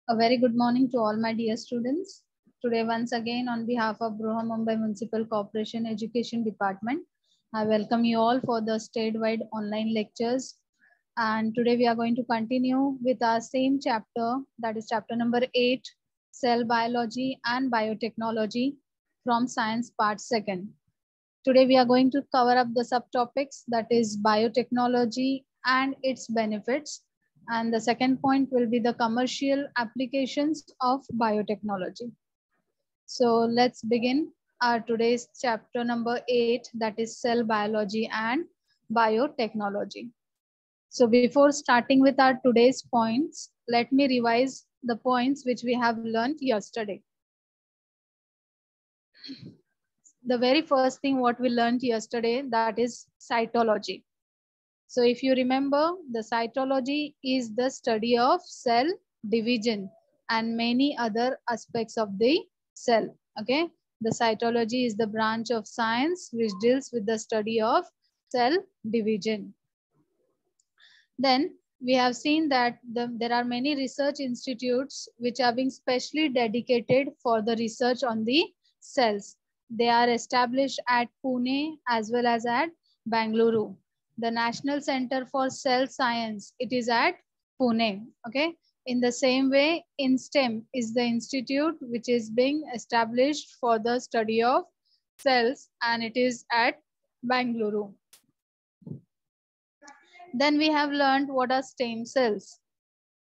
A very good morning to all my dear students. Today, once again, on behalf of Bruha Mumbai Municipal Corporation Education Department, I welcome you all for the statewide online lectures. And today we are going to continue with our same chapter, that is chapter number 8, Cell Biology and Biotechnology from Science Part 2nd. Today we are going to cover up the subtopics, that is biotechnology and its benefits. And the second point will be the commercial applications of biotechnology. So let's begin our today's chapter number 8, that is cell biology and biotechnology. So before starting with our today's points, let me revise the points which we have learned yesterday. The very first thing what we learned yesterday, that is cytology. So if you remember, the cytology is the study of cell division and many other aspects of the cell. Okay, the cytology is the branch of science which deals with the study of cell division. Then we have seen that there are many research institutes which are being specially dedicated for the research on the cells. They are established at Pune as well as at Bangalore. The National Center for Cell Science, it is at Pune. Okay. In the same way, INSTEM is the institute which is being established for the study of cells, and it is at Bangalore. Then we have learned what are stem cells.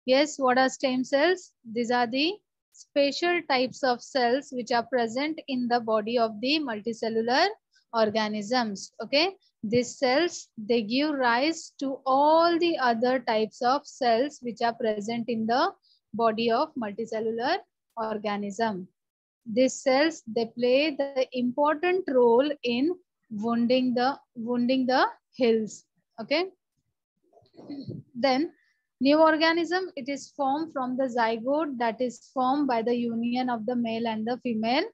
Yes, what are stem cells? These are the special types of cells which are present in the body of the multicellular organisms. Okay, these cells, they give rise to all the other types of cells which are present in the body of multicellular organism. These cells, they play the important role in wounding the hills. Okay. Then new organism, it is formed from the zygote that is formed by the union of the male and the female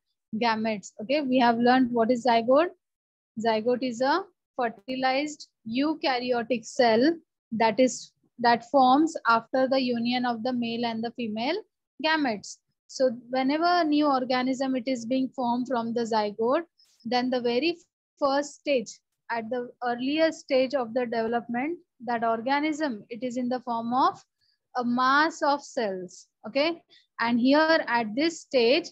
gametes. Okay, we have learned what is zygote. Zygote is a fertilized eukaryotic cell that forms after the union of the male and the female gametes. So whenever a new organism it is being formed from the zygote, then the very first stage, at the earliest stage of the development, that organism, it is in the form of a mass of cells. Okay, and here at this stage,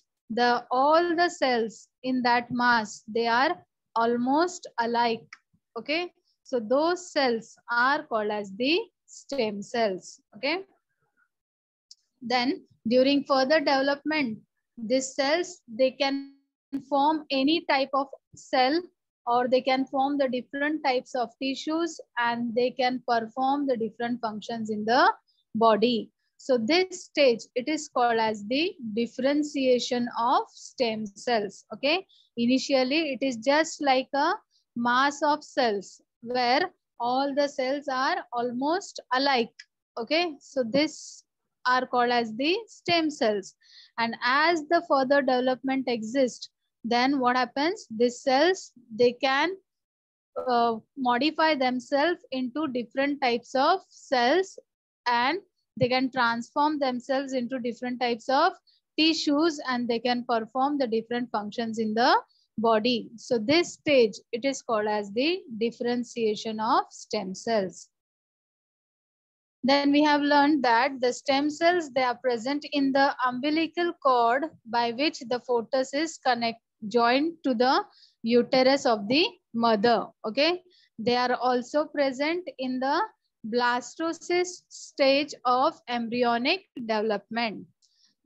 all the cells in that mass, they are almost alike. Okay, so those cells are called as the stem cells. Okay, then during further development, these cells, they can form any type of cell, or they can form the different types of tissues, and they can perform the different functions in the body. So this stage, it is called as the differentiation of stem cells. Okay, initially it is just like a mass of cells where all the cells are almost alike. Okay, so this are called as the stem cells, and as the further development exists, then what happens, these cells, they can modify themselves into different types of cells, and they can transform themselves into different types of tissues, and they can perform the different functions in the body. So this stage, it is called as the differentiation of stem cells. Then we have learned that the stem cells, they are present in the umbilical cord by which the fetus is joined to the uterus of the mother. Okay, they are also present in the blastocyst stage of embryonic development.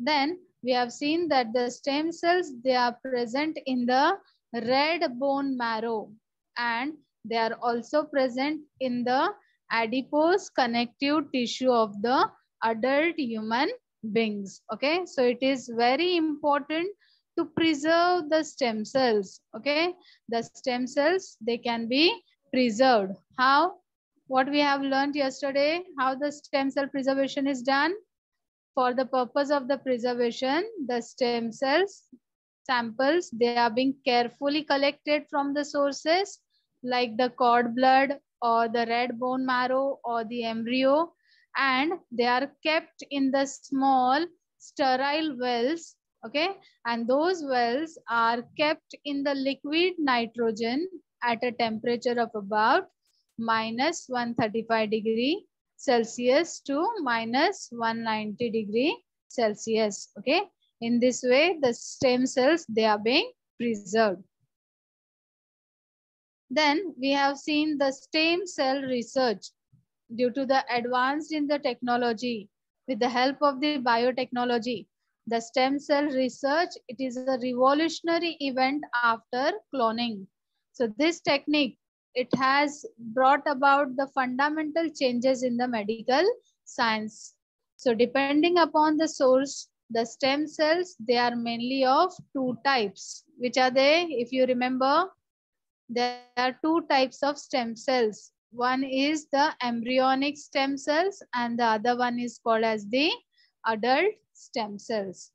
Then we have seen that the stem cells, they are present in the red bone marrow, and they are also present in the adipose connective tissue of the adult human beings. Okay, so it is very important to preserve the stem cells. Okay, the stem cells, they can be preserved. How? What we have learned yesterday, how the stem cell preservation is done. For the purpose of the preservation, the stem cells samples, they are being carefully collected from the sources like the cord blood or the red bone marrow or the embryo, and they are kept in the small sterile wells, okay, and those wells are kept in the liquid nitrogen at a temperature of about minus 135 degree Celsius to minus 190 degree Celsius. Okay, in this way the stem cells, they are being preserved. Then we have seen the stem cell research. Due to the advance in the technology, with the help of the biotechnology, the stem cell research, it is a revolutionary event after cloning. So this technique, it has brought about the fundamental changes in the medical science. So depending upon the source, the stem cells, they are mainly of two types. Which are they? If you remember, there are two types of stem cells. One is the embryonic stem cells and the other one is called as the adult stem cells.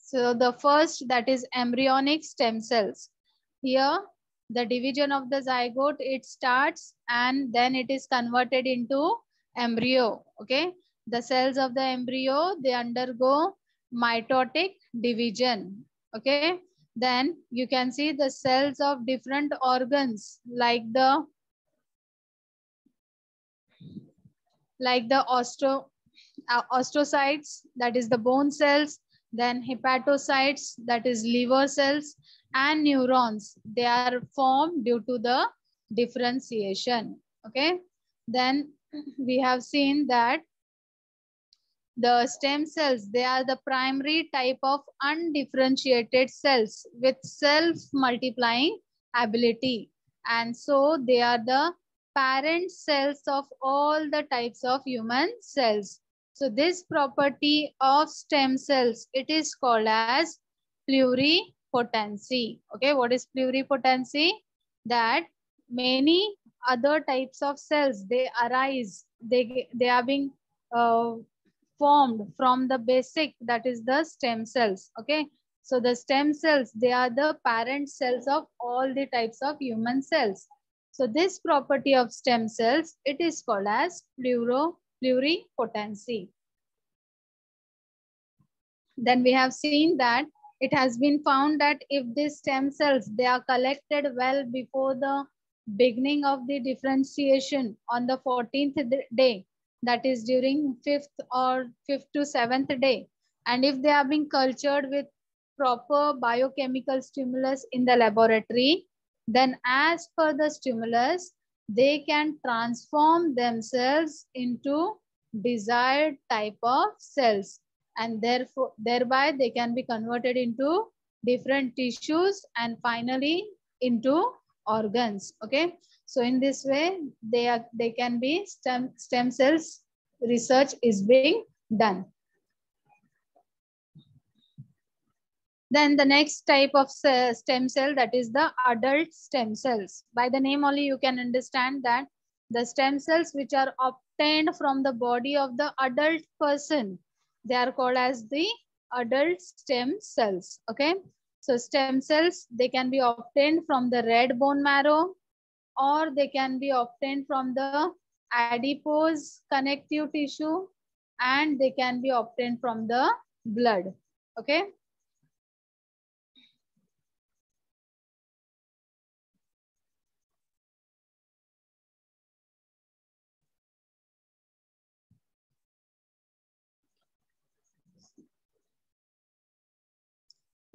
So the first, that is embryonic stem cells. Here the division of the zygote, it starts and then it is converted into embryo. Okay, the cells of the embryo, they undergo mitotic division. Okay, then you can see the cells of different organs like the osteocytes, that is the bone cells, then hepatocytes, that is liver cells, and neurons. They are formed due to the differentiation. Okay, then we have seen that the stem cells, they are the primary type of undifferentiated cells with self-multiplying ability. And so they are the parent cells of all the types of human cells. So this property of stem cells, it is called as pluripotency. Okay, what is pluripotency? That many other types of cells, they arise, they are being formed from the basic, that is the stem cells. Okay, so the stem cells, they are the parent cells of all the types of human cells. So this property of stem cells, it is called as pluripotency. Then we have seen that it has been found that if these stem cells, they are collected well before the beginning of the differentiation on the 14th day, that is during 5th to 7th day, and if they are being cultured with proper biochemical stimulus in the laboratory, then as per the stimulus, they can transform themselves into desired type of cells, and therefore thereby they can be converted into different tissues and finally into organs. Okay, so in this way they can be stem cells research is being done. Then the next type of stem cell, that is the adult stem cells. By the name only you can understand that the stem cells which are obtained from the body of the adult person, they are called as the adult stem cells. Okay, so stem cells, they can be obtained from the red bone marrow, or they can be obtained from the adipose connective tissue, and they can be obtained from the blood. Okay,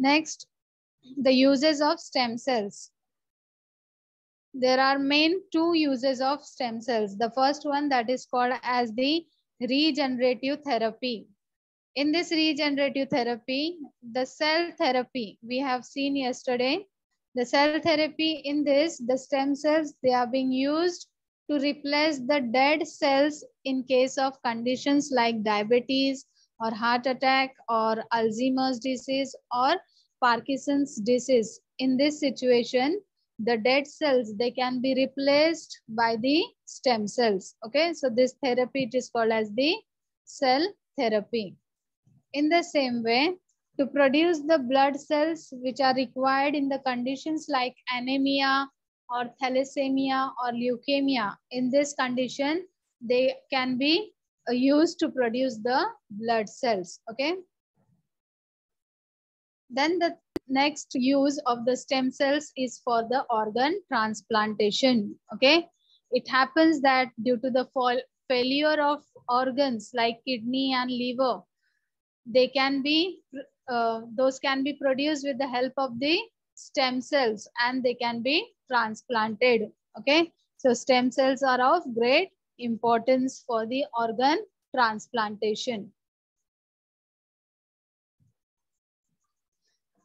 next, the uses of stem cells. There are main two uses of stem cells. The first one, that is called as the regenerative therapy. In this regenerative therapy, the cell therapy we have seen yesterday, the cell therapy, in this, the stem cells, they are being used to replace the dead cells in case of conditions like diabetes or heart attack or Alzheimer's disease or Parkinson's disease. In this situation, the dead cells, they can be replaced by the stem cells. Okay, so this therapy, it is called as the cell therapy. In the same way, to produce the blood cells which are required in the conditions like anemia or thalassemia or leukemia, in this condition, they can be used to produce the blood cells. Okay. Then the next use of the stem cells is for the organ transplantation. Okay. It happens that due to the failure of organs like kidney and liver, they can be those can be produced with the help of the stem cells and they can be transplanted. Okay. So stem cells are of great importance for the organ transplantation.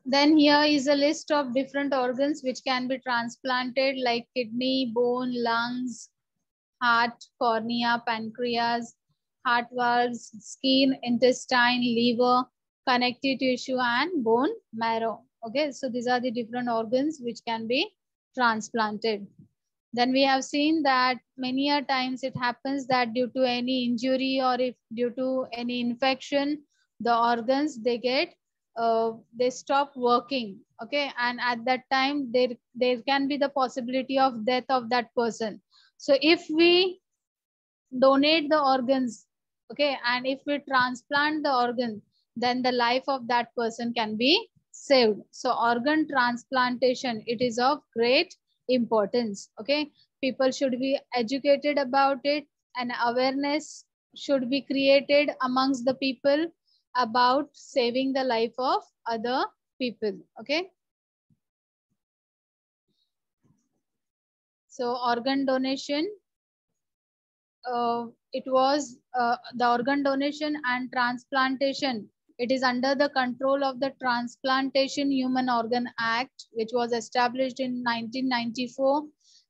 Then here is a list of different organs which can be transplanted, like kidney, bone, lungs, heart, cornea, pancreas, heart valves, skin, intestine, liver, connective tissue, and bone marrow. Okay, so these are the different organs which can be transplanted. Then we have seen that many a times it happens that due to any injury or if due to any infection, the organs they stop working. Okay, and at that time there can be the possibility of death of that person. So if we donate the organs, okay, and if we transplant the organ, then the life of that person can be saved. So organ transplantation, it is of great importance. Okay, people should be educated about it and awareness should be created amongst the people about saving the life of other people. Okay, so organ donation, it was the organ donation and transplantation. It is under the control of the Transplantation Human Organ Act, which was established in 1994,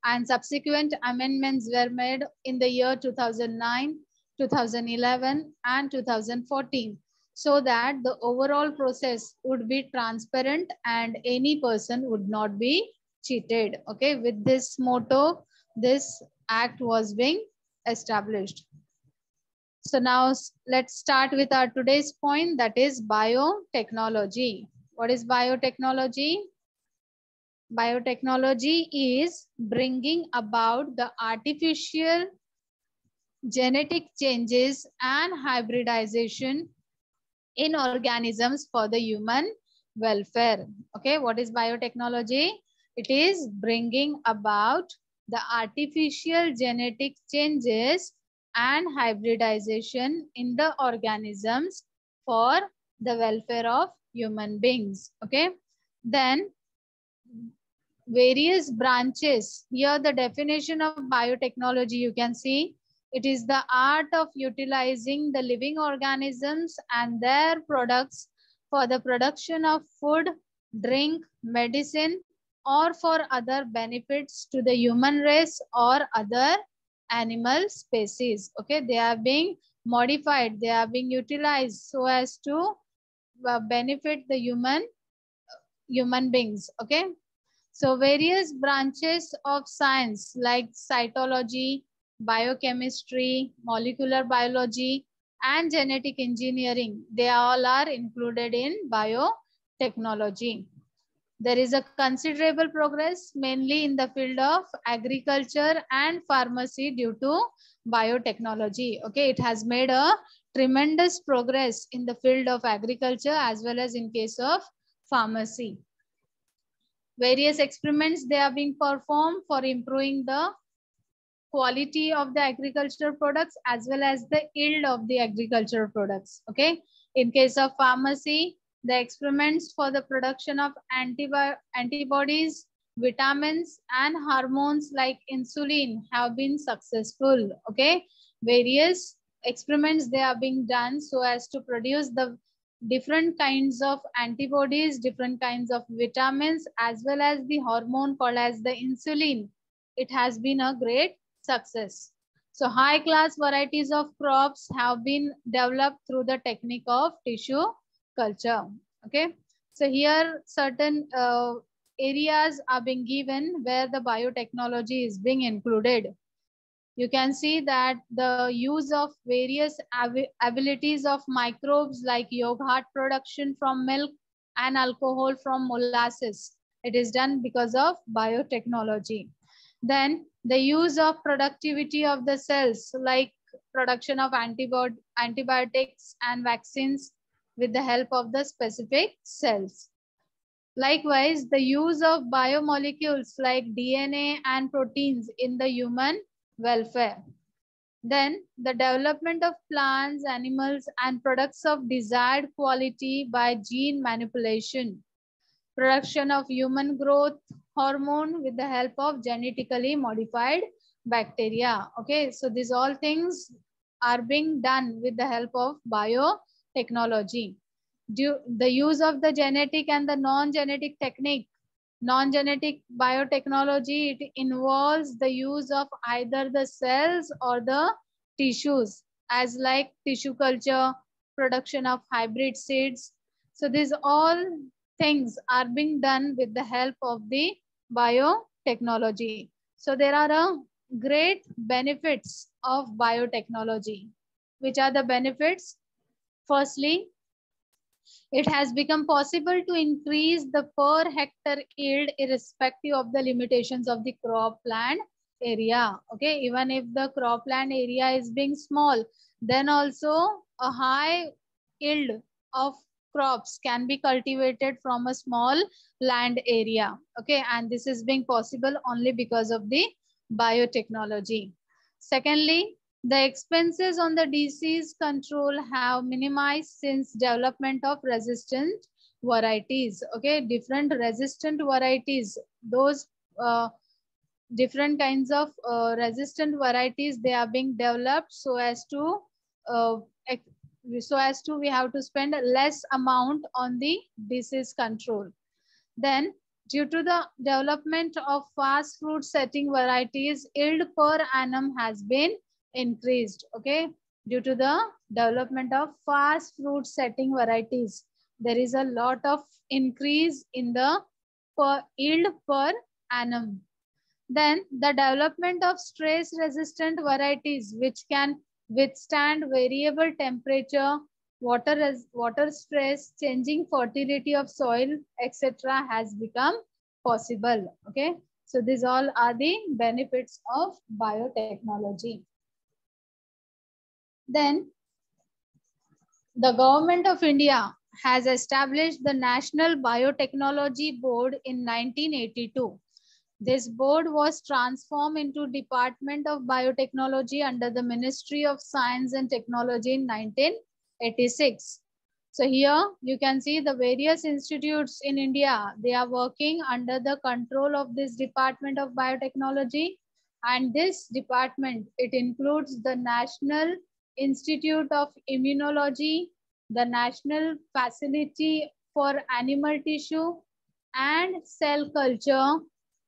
and subsequent amendments were made in the year 2009, 2011, and 2014, so that the overall process would be transparent and any person would not be cheated. Okay, with this motto, this act was being established. So now let's start with our today's point, that is biotechnology. What is biotechnology? Biotechnology is bringing about the artificial genetic changes and hybridization in organisms for the human welfare. Okay, what is biotechnology? It is bringing about the artificial genetic changes and hybridization in the organisms for the welfare of human beings. Okay, then various branches. Here the definition of biotechnology, you can see, it is the art of utilizing the living organisms and their products for the production of food, drink, medicine, or for other benefits to the human race or other animal species. Okay, they are being modified, they are being utilized so as to benefit the human beings. Okay, so various branches of science like cytology, biochemistry, molecular biology, and genetic engineering, they all are included in biotechnology. There is a considerable progress mainly in the field of agriculture and pharmacy due to biotechnology. Okay, it has made a tremendous progress in the field of agriculture as well as in case of pharmacy. Various experiments, they are being performed for improving the quality of the agricultural products as well as the yield of the agricultural products. Okay, in case of pharmacy, the experiments for the production of antibodies, vitamins, and hormones like insulin have been successful. Okay, various experiments, they are being done so as to produce the different kinds of antibodies, different kinds of vitamins, as well as the hormone called as the insulin. It has been a great success. So high class varieties of crops have been developed through the technique of tissue culture. Okay, so here certain areas are being given where the biotechnology is being included. You can see that the use of various abilities of microbes like yogurt production from milk and alcohol from molasses. It is done because of biotechnology. Then the use of productivity of the cells like production of antibiotics and vaccines with the help of the specific cells. Likewise, the use of biomolecules like DNA and proteins in the human welfare. Then the development of plants, animals, and products of desired quality by gene manipulation. Production of human growth hormone with the help of genetically modified bacteria. Okay, so these all things are being done with the help of biotechnology. The use of the genetic and the non-genetic technique. Non-genetic biotechnology, it involves the use of either the cells or the tissues, as like tissue culture, production of hybrid seeds. So these all things are being done with the help of the biotechnology. So there are great benefits of biotechnology. Which are the benefits? Firstly, it has become possible to increase the per hectare yield irrespective of the limitations of the cropland area. Okay, even if the cropland area is being small, then also a high yield of crops can be cultivated from a small land area. Okay, and this is being possible only because of the biotechnology. Secondly, the expenses on the disease control have minimized since development of resistant varieties. Okay, different resistant varieties, those different kinds of resistant varieties, they are being developed so as to we have to spend less amount on the disease control. Then due to the development of fast fruit setting varieties, yield per annum has been increased. Okay, due to the development of fast fruit setting varieties, there is a lot of increase in the yield per annum. Then the development of stress resistant varieties which can withstand variable temperature, water stress, changing fertility of soil, etc. has become possible. Okay, so these all are the benefits of biotechnology. Then the Government of India has established the National Biotechnology Board in 1982. This board was transformed into Department of Biotechnology under the Ministry of Science and Technology in 1986. So here you can see the various institutes in India, they are working under the control of this Department of Biotechnology. And this department, it includes the National Institute of Immunology, the National Facility for Animal Tissue and Cell Culture,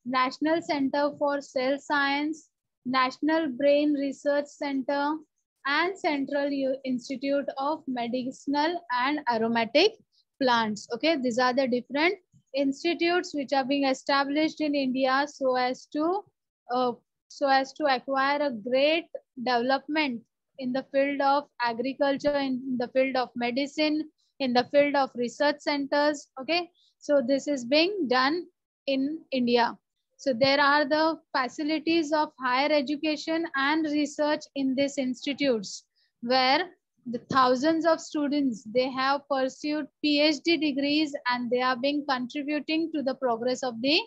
National Center for Cell Science, National Brain Research Center, and Central Institute of Medicinal and Aromatic Plants. Okay, these are the different institutes which are being established in India so as to acquire a great development in the field of agriculture, in the field of medicine, in the field of research centers. Okay, so this is being done in India. So there are the facilities of higher education and research in these institutes where the thousands of students, they have pursued PhD degrees and they are being contributing to the progress of the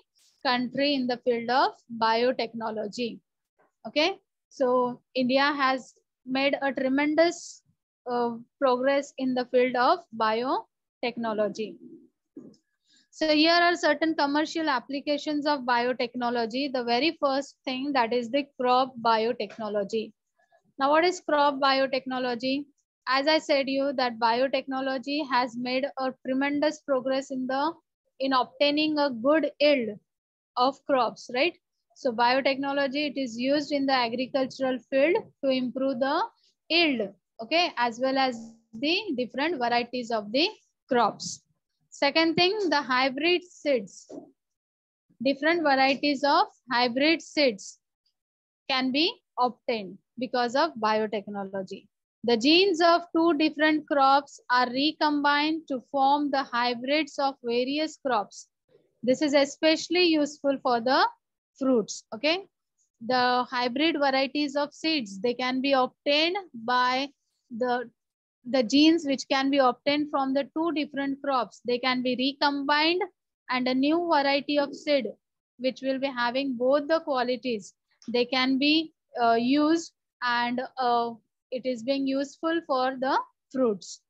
country in the field of biotechnology. Okay, so India has made a tremendous progress in the field of biotechnology. So here are certain commercial applications of biotechnology. The very first thing, that is the crop biotechnology. Now what is crop biotechnology? As I said you that biotechnology has made a tremendous progress in obtaining a good yield of crops, right? So biotechnology, it is used in the agricultural field to improve the yield, okay, as well as the different varieties of the crops. Second thing, the hybrid seeds. Different varieties of hybrid seeds can be obtained because of biotechnology. The genes of two different crops are recombined to form the hybrids of various crops. This is especially useful for the fruits. Okay, the hybrid varieties of seeds, they can be obtained by the genes which can be obtained from the two different crops. They can be recombined, and a new variety of seed which will be having both the qualities, they can be used, and it is being useful for the fruits.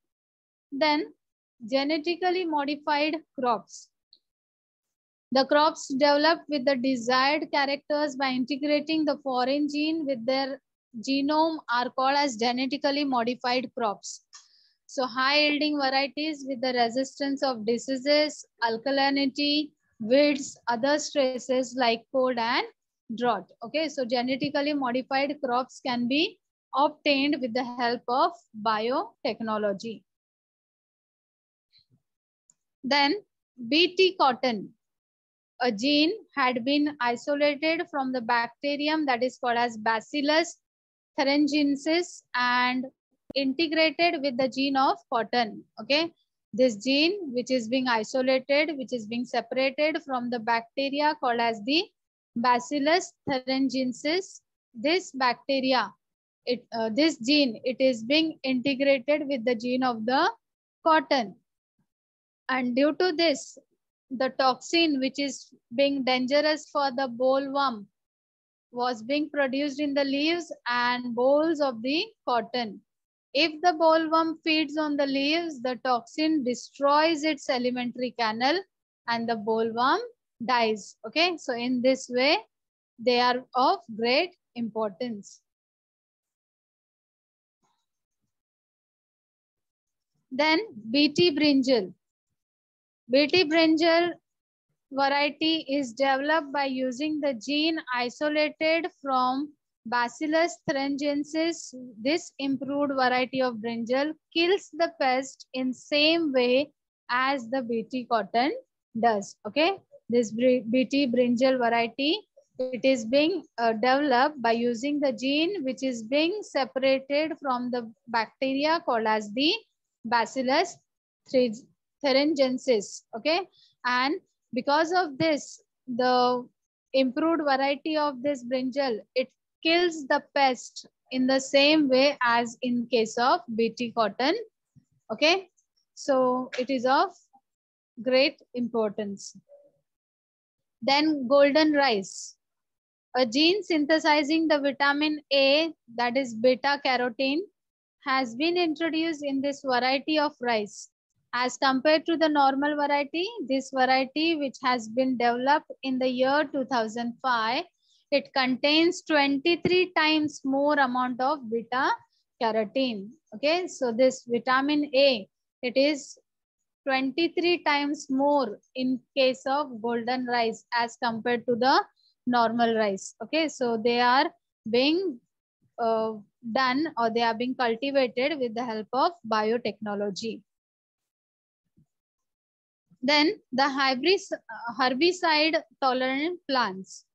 Then genetically modified crops. The crops developed with the desired characters by integrating the foreign gene with their genome are called as genetically modified crops. So high yielding varieties with the resistance of diseases, alkalinity, weeds, other stresses like cold and drought. Okay, so genetically modified crops can be obtained with the help of biotechnology. Then BT cotton. A gene had been isolated from the bacterium that is called as Bacillus thuringiensis and integrated with the gene of cotton. Okay, this gene which is being isolated, which is being separated from the bacteria called as the Bacillus thuringiensis. This bacteria, this gene, it is being integrated with the gene of the cotton, and due to this, the toxin which is being dangerous for the bollworm was being produced in the leaves and bolls of the cotton. If the bollworm feeds on the leaves, the toxin destroys its alimentary canal and the bollworm dies. Okay, so in this way, they are of great importance. Then BT brinjal. BT brinjal variety is developed by using the gene isolated from Bacillus thuringiensis. This improved variety of brinjal kills the pest in same way as the BT cotton does. Okay, this BT brinjal variety, it is being developed by using the gene which is being separated from the bacteria called as the Bacillus thuringiensis. Okay, and because of this, the improved variety of this brinjal, it kills the pest in the same way as in case of BT cotton. Okay, so it is of great importance. Then golden rice. A gene synthesizing the vitamin A, that is beta carotene, has been introduced in this variety of rice. As compared to the normal variety, this variety which has been developed in the year 2005, it contains 23 times more amount of beta carotene. Okay, so this vitamin A, it is 23 times more in case of golden rice as compared to the normal rice. Okay, so they are being done, or they are being cultivated with the help of biotechnology. Then the herbicide tolerant plants.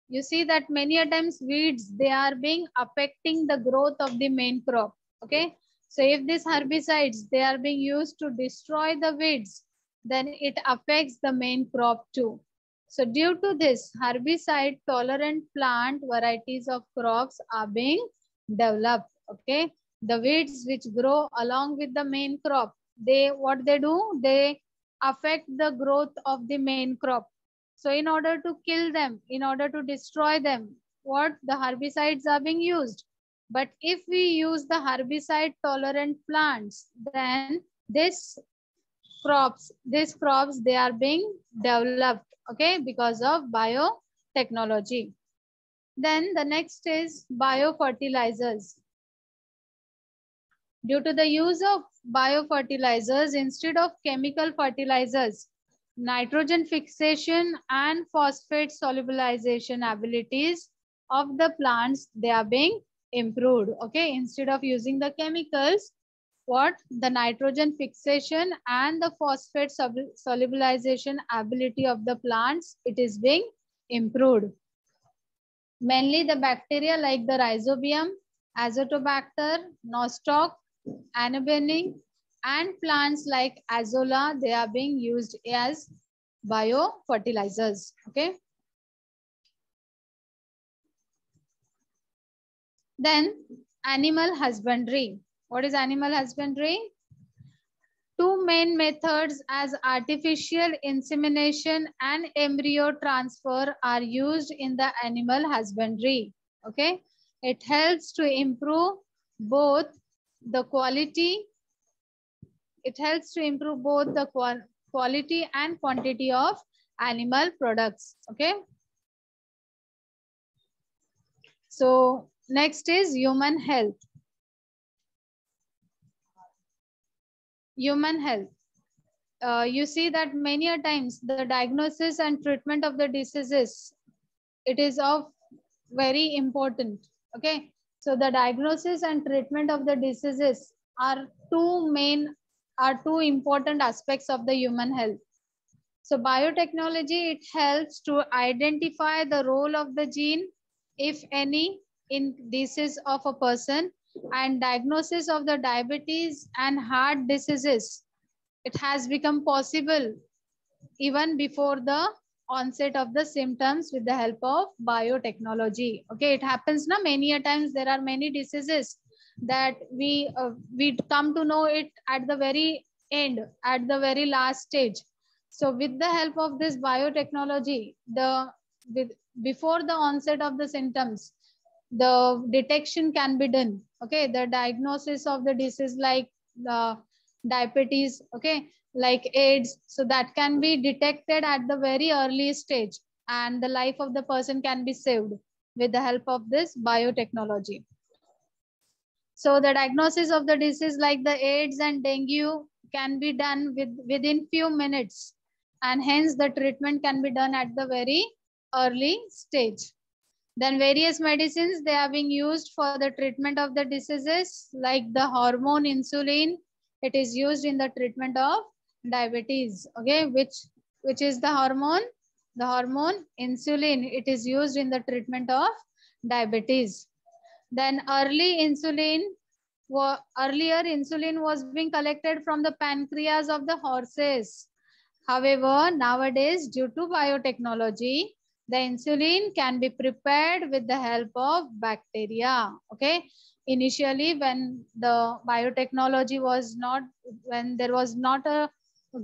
You see that many a times weeds, they are being affecting the growth of the main crop. Okay, so if these herbicides, they are being used to destroy the weeds, then it affects the main crop too. So due to this, herbicide tolerant plant varieties of crops are being developed. Okay, the weeds which grow along with the main crop, what they do, they affect the growth of the main crop. So in order to kill them, in order to destroy them, what the herbicides are being used. But if we use the herbicide tolerant plants, then these crops, they are being developed, okay, because of biotechnology. Then the next is biofertilizers. Due to the use of biofertilizers instead of chemical fertilizers, nitrogen fixation and phosphate solubilization abilities of the plants, they are being improved. Okay, instead of using the chemicals, what the nitrogen fixation and the phosphate solubilization ability of the plants, it is being improved. Mainly the bacteria like the rhizobium, azotobacter, nostoc, anabenic, and plants like azolla, they are being used as biofertilizers. Okay. Then animal husbandry. What is animal husbandry? Two main methods as artificial insemination and embryo transfer are used in the animal husbandry. Okay, it helps to improve both the quality. It helps to improve both the quality and quantity of animal products. Okay. So next is human health. Human health. You see that many a times the diagnosis and treatment of the diseases, it is of very important. Okay, so the diagnosis and treatment of the diseases are two important aspects of the human health. So biotechnology, it helps to identify the role of the gene, if any, in disease of a person, and diagnosis of the diabetes and heart diseases. It has become possible even before the onset of the symptoms with the help of biotechnology. Okay, it happens now many a times. There are many diseases that we come to know it at the very end, at the very last stage. So with the help of this biotechnology, before the onset of the symptoms, the detection can be done. Okay, the diagnosis of the disease like diabetes, okay, like AIDS, so that can be detected at the very early stage, and the life of the person can be saved with the help of this biotechnology. So the diagnosis of the disease like the AIDS and dengue can be done within few minutes, and hence the treatment can be done at the very early stage. Then various medicines, they are being used for the treatment of the diseases like the hormone insulin. It is used in the treatment of diabetes. Okay, which is the hormone? The hormone insulin. It is used in the treatment of diabetes. Then earlier insulin was being collected from the pancreas of the horses. However, nowadays, due to biotechnology, the insulin can be prepared with the help of bacteria. Okay. Initially, when the biotechnology was not, when there was not a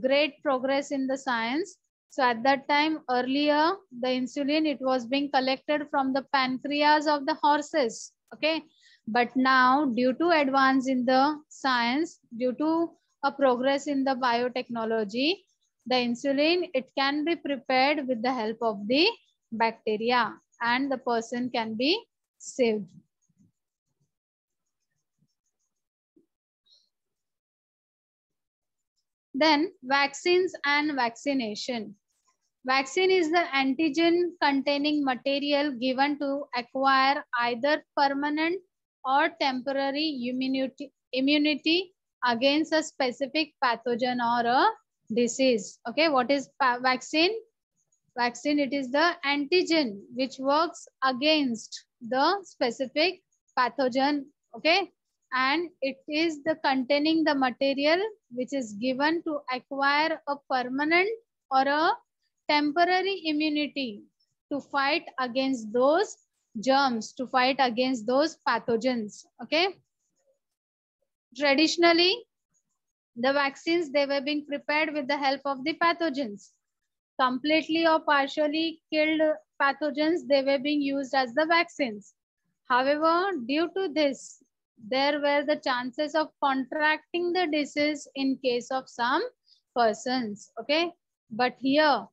great progress in the science, so at that time, earlier, the insulin, it was being collected from the pancreas of the horses. Okay. But now, due to advance in the science, due to a progress in the biotechnology, the insulin, it can be prepared with the help of the bacteria, and the person can be saved. Then vaccines and vaccination. Vaccine is the antigen containing material given to acquire either permanent or temporary immunity against a specific pathogen or a disease. Okay, what is vaccine? Vaccine, it is the antigen which works against the specific pathogen. Okay, and it is the containing the material which is given to acquire a permanent or a temporary immunity to fight against those germs, to fight against those pathogens. Okay, traditionally the vaccines, they were being prepared with the help of the pathogens. Completely or partially killed pathogens, they were being used as the vaccines. However, due to this, there were the chances of contracting the disease in case of some persons. Okay, but here,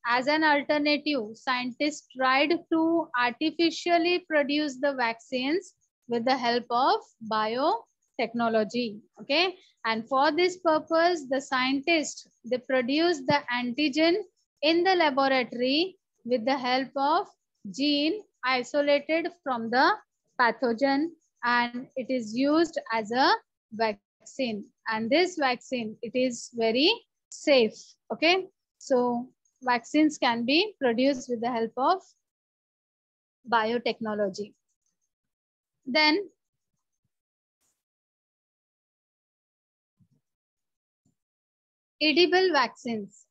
as an alternative, scientists tried to artificially produce the vaccines with the help of biotechnology. Okay, and for this purpose, the scientists, they produced the antigen in the laboratory with the help of gene isolated from the pathogen, and it is used as a vaccine. And this vaccine, it is very safe. Okay, so vaccines can be produced with the help of biotechnology. Then edible vaccines.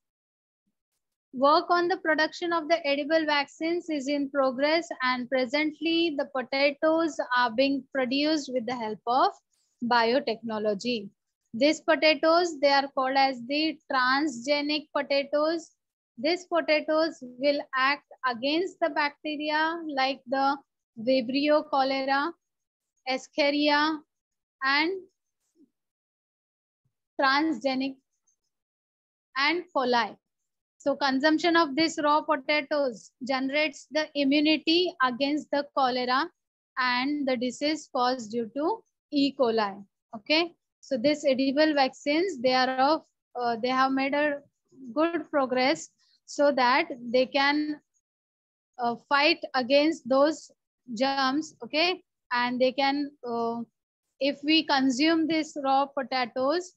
Work on the production of the edible vaccines is in progress, and presently the potatoes are being produced with the help of biotechnology. These potatoes, they are called as the transgenic potatoes. These potatoes will act against the bacteria like the Vibrio cholera, Escherichia, and transgenic and coli. So consumption of this raw potatoes generates the immunity against the cholera and the disease caused due to E. coli. Okay. So this edible vaccines, they have made a good progress so that they can fight against those germs. Okay. And they can, if we consume these raw potatoes,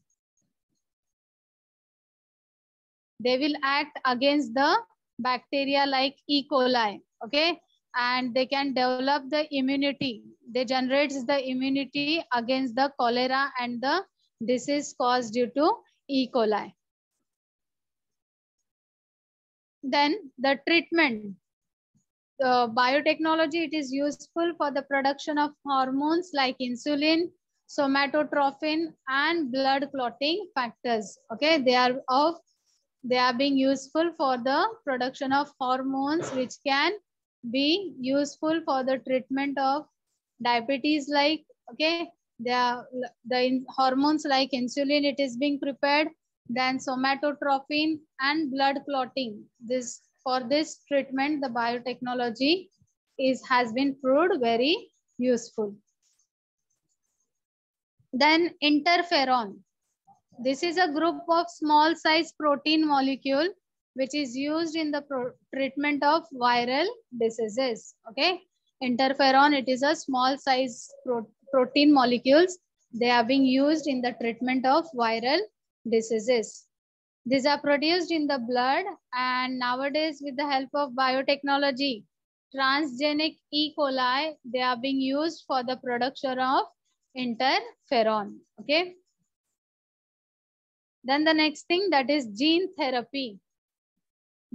they will act against the bacteria like E. coli, okay? And they can develop the immunity. They generate the immunity against the cholera and the disease caused due to E. coli. Then the treatment. Biotechnology, it is useful for the production of hormones like insulin, somatotropin, and blood clotting factors. Okay, they are being useful for the production of hormones which can be useful for the treatment of diabetes, like, okay, the hormones like insulin, it is being prepared, then somatotropin and blood clotting. This, for this treatment, the biotechnology has been proved very useful. Then interferon. This is a group of small size protein molecule which is used in the treatment of viral diseases. Okay. Interferon, it is a small size protein molecules. They are being used in the treatment of viral diseases. These are produced in the blood, and nowadays with the help of biotechnology, transgenic E. coli, they are being used for the production of interferon. Okay. Then the next thing, that is gene therapy.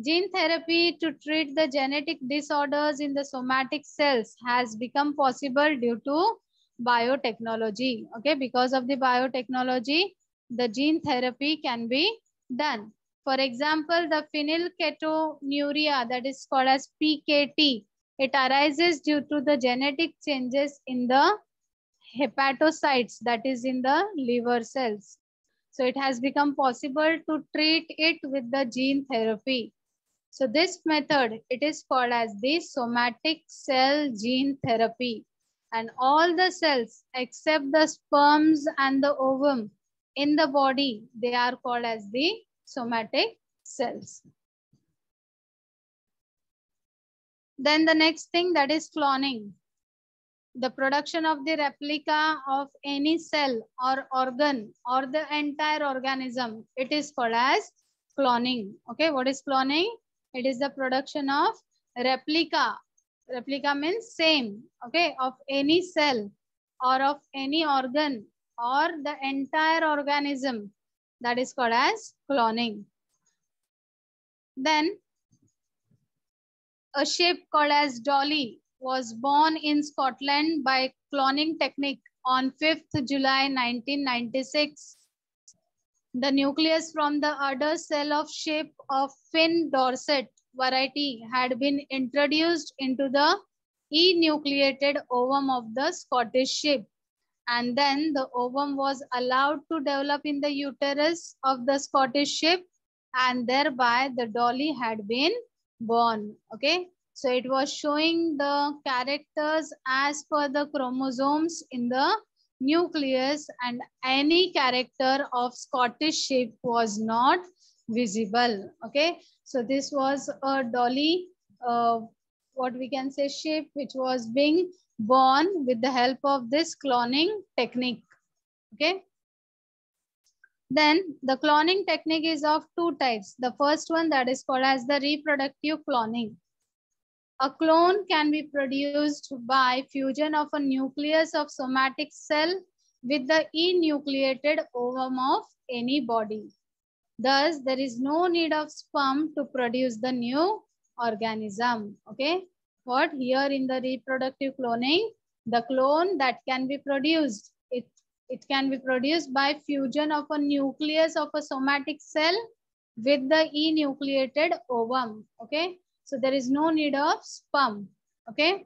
Gene therapy to treat the genetic disorders in the somatic cells has become possible due to biotechnology. Okay, because of the biotechnology, the gene therapy can be done. For example, the phenylketonuria, that is called as PKT, it arises due to the genetic changes in the hepatocytes, that is in the liver cells. So it has become possible to treat it with the gene therapy. So this method, it is called as the somatic cell gene therapy. And all the cells except the sperms and the ovum in the body, they are called as the somatic cells. Then the next thing, that is cloning. The production of the replica of any cell or organ or the entire organism, it is called as cloning. Okay, what is cloning? It is the production of replica. Replica means same, okay, of any cell or of any organ or the entire organism, that is called as cloning. Then a ship called as Dolly was born in Scotland by cloning technique on 5th July 1996. The nucleus from the udder cell of ship of Finn Dorset variety had been introduced into the enucleated ovum of the Scottish ship, and then the ovum was allowed to develop in the uterus of the Scottish ship, and thereby the Dolly had been born. Okay. So it was showing the characters as per the chromosomes in the nucleus, and any character of Scottish ship was not visible. Okay. So this was a Dolly, what we can say, ship which was being born with the help of this cloning technique. Okay. Then the cloning technique is of two types. The first one, that is called as the reproductive cloning. A clone can be produced by fusion of a nucleus of somatic cell with the enucleated ovum of any body. Thus, there is no need of sperm to produce the new organism. Okay. What here in the reproductive cloning, the clone that can be produced, it can be produced by fusion of a nucleus of a somatic cell with the enucleated ovum. Okay. So there is no need of sperm. Okay.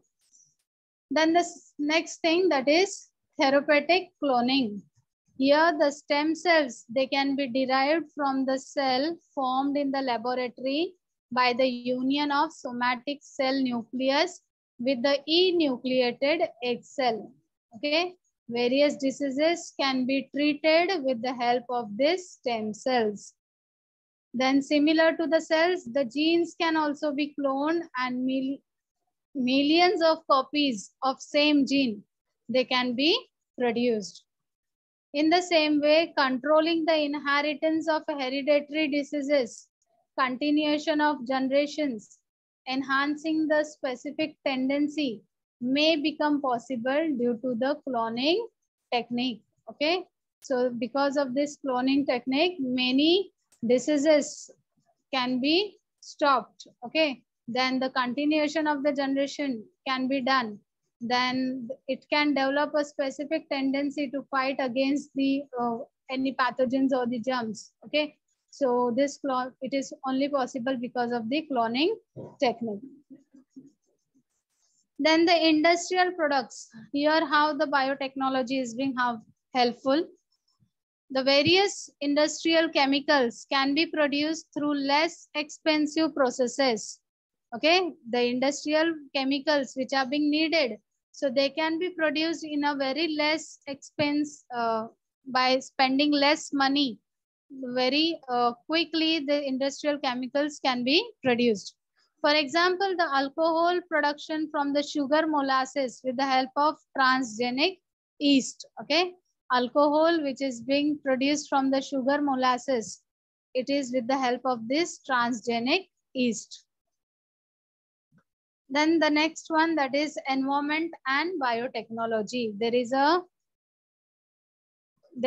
Then the next thing, that is therapeutic cloning. Here the stem cells, they can be derived from the cell formed in the laboratory by the union of somatic cell nucleus with the enucleated egg cell. Okay. Various diseases can be treated with the help of these stem cells. Then similar to the cells, the genes can also be cloned, and millions of copies of same gene, they can be produced. In the same way, controlling the inheritance of hereditary diseases, continuation of generations, enhancing the specific tendency may become possible due to the cloning technique. Okay. So because of this cloning technique, many diseases can be stopped. Okay. Then the continuation of the generation can be done. Then it can develop a specific tendency to fight against the any pathogens or the germs. Okay. So this clone, it is only possible because of the cloning technique. Then the industrial products. Here how the biotechnology is being helpful. The various industrial chemicals can be produced through less expensive processes. Okay, the industrial chemicals which are being needed, so they can be produced in a very less expense by spending less money. Very quickly the industrial chemicals can be produced. For example, the alcohol production from the sugar molasses with the help of transgenic yeast. Okay, alcohol which is being produced from the sugar molasses, it is with the help of this transgenic yeast. Then the next one, that is environment and biotechnology. There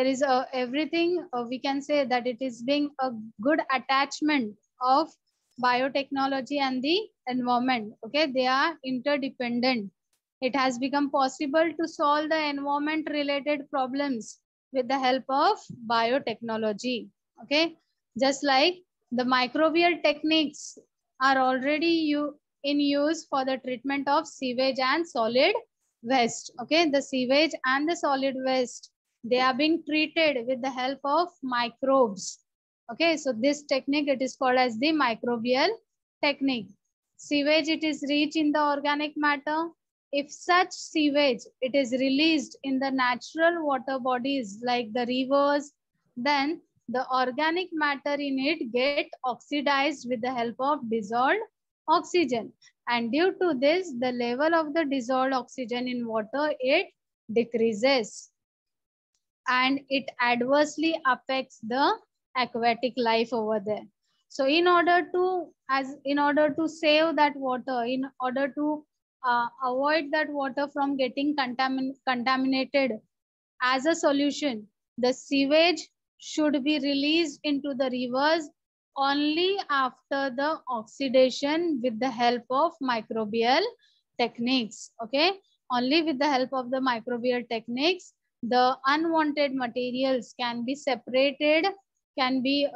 is everything we can say that it is being a good attachment of biotechnology and the environment. Okay, they are interdependent. It has become possible to solve the environment related problems with the help of biotechnology. Okay, just like the microbial techniques are already in use for the treatment of sewage and solid waste. Okay, the sewage and the solid waste, they are being treated with the help of microbes. Okay, so this technique, it is called as the microbial technique. Sewage, it is rich in the organic matter. If such sewage, it is released in the natural water bodies like the rivers, then the organic matter in it get oxidized with the help of dissolved oxygen, and due to this the level of the dissolved oxygen in water, it decreases, and it adversely affects the aquatic life over there. So in order to save that water, in order to avoid that water from getting contaminated, as a solution, the sewage should be released into the rivers only after the oxidation with the help of microbial techniques. Okay, only with the help of the microbial techniques, the unwanted materials can be separated, can be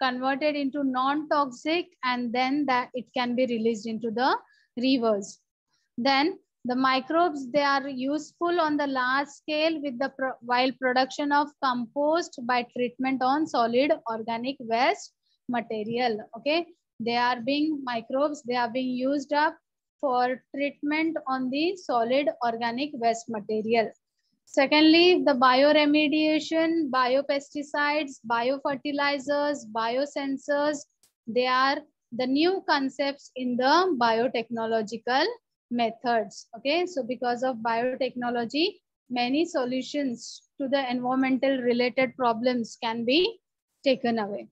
converted into non-toxic, and then that it can be released into the rivers. Then the microbes, they are useful on the large scale with the while production of compost by treatment on solid organic waste material. Okay, they are being microbes, they are being used up for treatment on the solid organic waste material. Secondly, the bioremediation, biopesticides, biofertilizers, biosensors, they are the new concepts in the biotechnological methods. Okay, so because of biotechnology, many solutions to the environmental related problems can be taken away.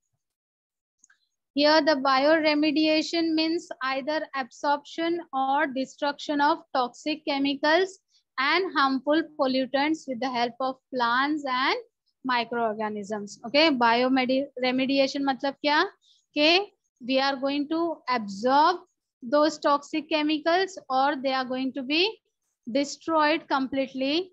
Here the bioremediation means either absorption or destruction of toxic chemicals and harmful pollutants with the help of plants and microorganisms. Okay, bioremediation मतलब क्या कि we are going to absorb those toxic chemicals or they are going to be destroyed completely,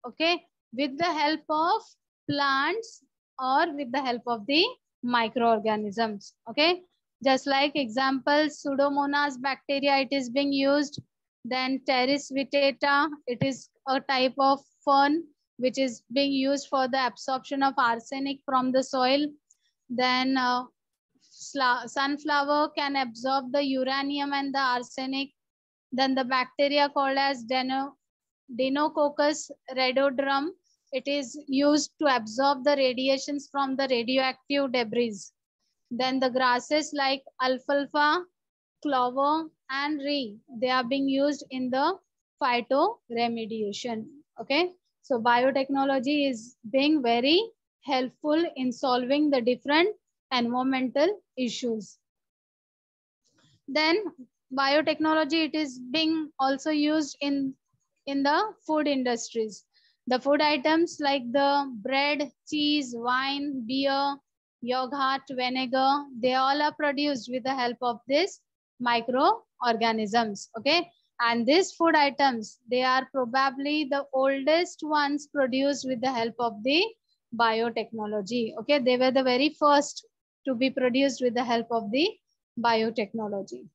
okay, with the help of plants or with the help of the microorganisms. Okay, just like example, Pseudomonas bacteria, it is being used. Then Pteris vittata, it is a type of fern which is being used for the absorption of arsenic from the soil. Then sunflower can absorb the uranium and the arsenic. Then the bacteria called as Deinococcus rhododendron, it is used to absorb the radiations from the radioactive debris. Then the grasses like alfalfa, clover, and rye, they are being used in the phytoremediation. Okay, so biotechnology is being very helpful in solving the different environmental issues. Then biotechnology, it is being also used in the food industries. The food items like the bread, cheese, wine, beer, yogurt, vinegar, they all are produced with the help of this microorganisms. Okay, and these food items, they are probably the oldest ones produced with the help of the biotechnology. Okay, they were the very first to be produced with the help of the biotechnology.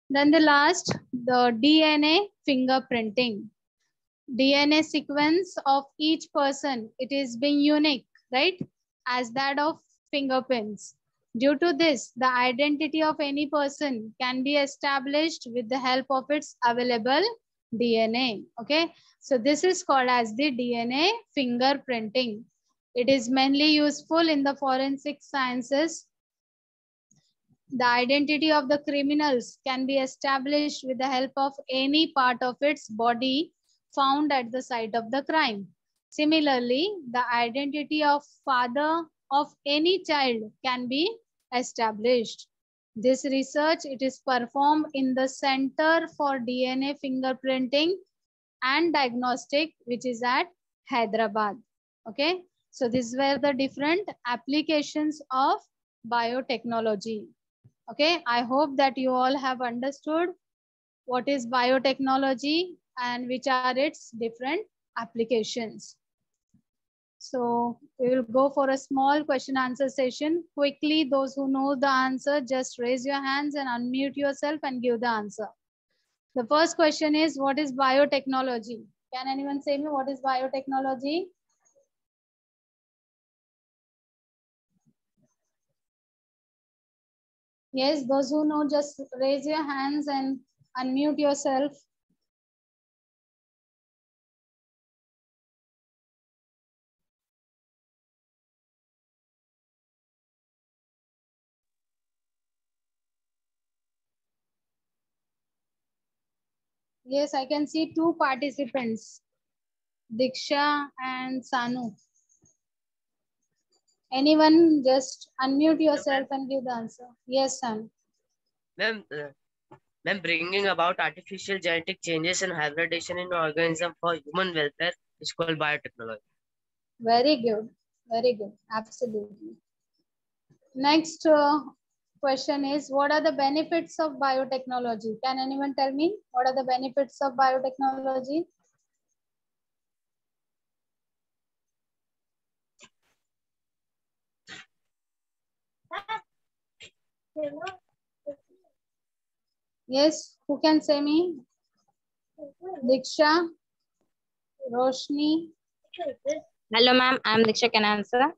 Then the last, the DNA fingerprinting. DNA sequence of each person, it is being unique, right, as that of fingerprints. Due to this, the identity of any person can be established with the help of its available DNA. Okay, so this is called as the DNA fingerprinting. It is mainly useful in the forensic sciences. The identity of the criminals can be established with the help of any part of its body found at the site of the crime. Similarly, the identity of father of any child can be established. This research, it is performed in the Center for DNA Fingerprinting and Diagnostic, which is at Hyderabad. Okay, so these were the different applications of biotechnology. Okay, I hope that you all have understood what is biotechnology and which are its different applications. So we will go for a small question answer session. Quickly, those who know the answer, just raise your hands and unmute yourself and give the answer. The first question is, what is biotechnology? Can anyone say me what is biotechnology? Yes, those who know, just raise your hands and unmute yourself. Yes, I can see two participants, Diksha and Sanu. Anyone, just unmute yourself and give the answer. Yes, Sanu. Ma'am, bringing about artificial genetic changes and hybridization in organism for human welfare is called biotechnology. Very good. Very good. Absolutely. Next question is, what are the benefits of biotechnology? Can anyone tell me what are the benefits of biotechnology? Yes, who can say me? Diksha, Roshni. Hello, ma'am. I'm Diksha. Can answer?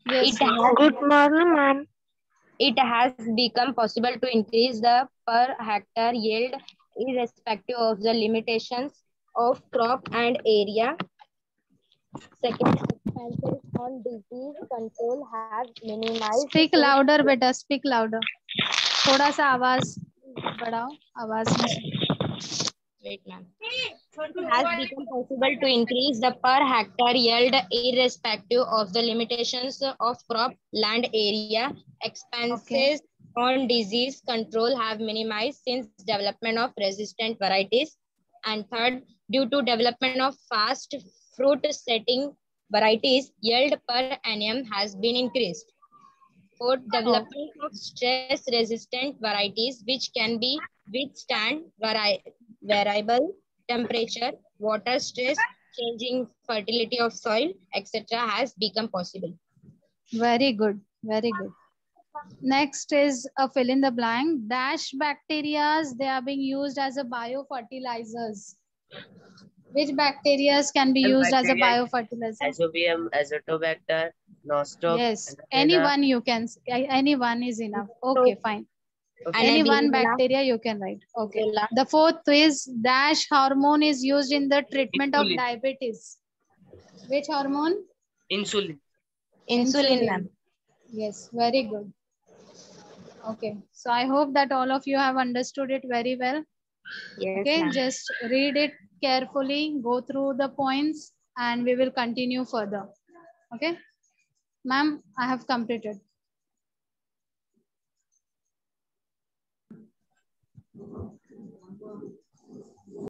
Yes. Good morning, ma'am. It has become possible to increase the per hectare yield irrespective of the limitations of crop and area. Second, expenses on disease control have minimized. Speak louder, beta. Speak louder. थोड़ा सा आवाज बढ़ाओ, आवाज नहीं सुन. Wait, ma'am. It has become possible to increase the per hectare yield irrespective of the limitations of crop, land area. Expenses on disease control have minimized since development of resistant varieties. And third, due to development of fast fruit setting varieties, yield per annum has been increased. Fourth, development of stress-resistant varieties which can be withstand variable temperature, water stress, changing fertility of soil, etc. has become possible. Very good. Very good. Next is a fill in the blank. Dash bacteria, they are being used as a biofertilizers. Which bacteria can be used as a biofertilizer? Azobium, Azotobacter, Nostoc. Yes, anyone you can, anyone is enough. Okay, fine. Okay. Any one Anabilula. bacteria you can write. Okay. Anabilula. The fourth is dash hormone is used in the treatment of Insulin. diabetes. Which hormone? Insulin. Insulin, ma'am. Yes, very good. Okay, so I hope that all of you have understood it very well. Yes, Okay, ma'am. just read it carefully, go through the points, and we will continue further. Okay, ma'am, I have completed.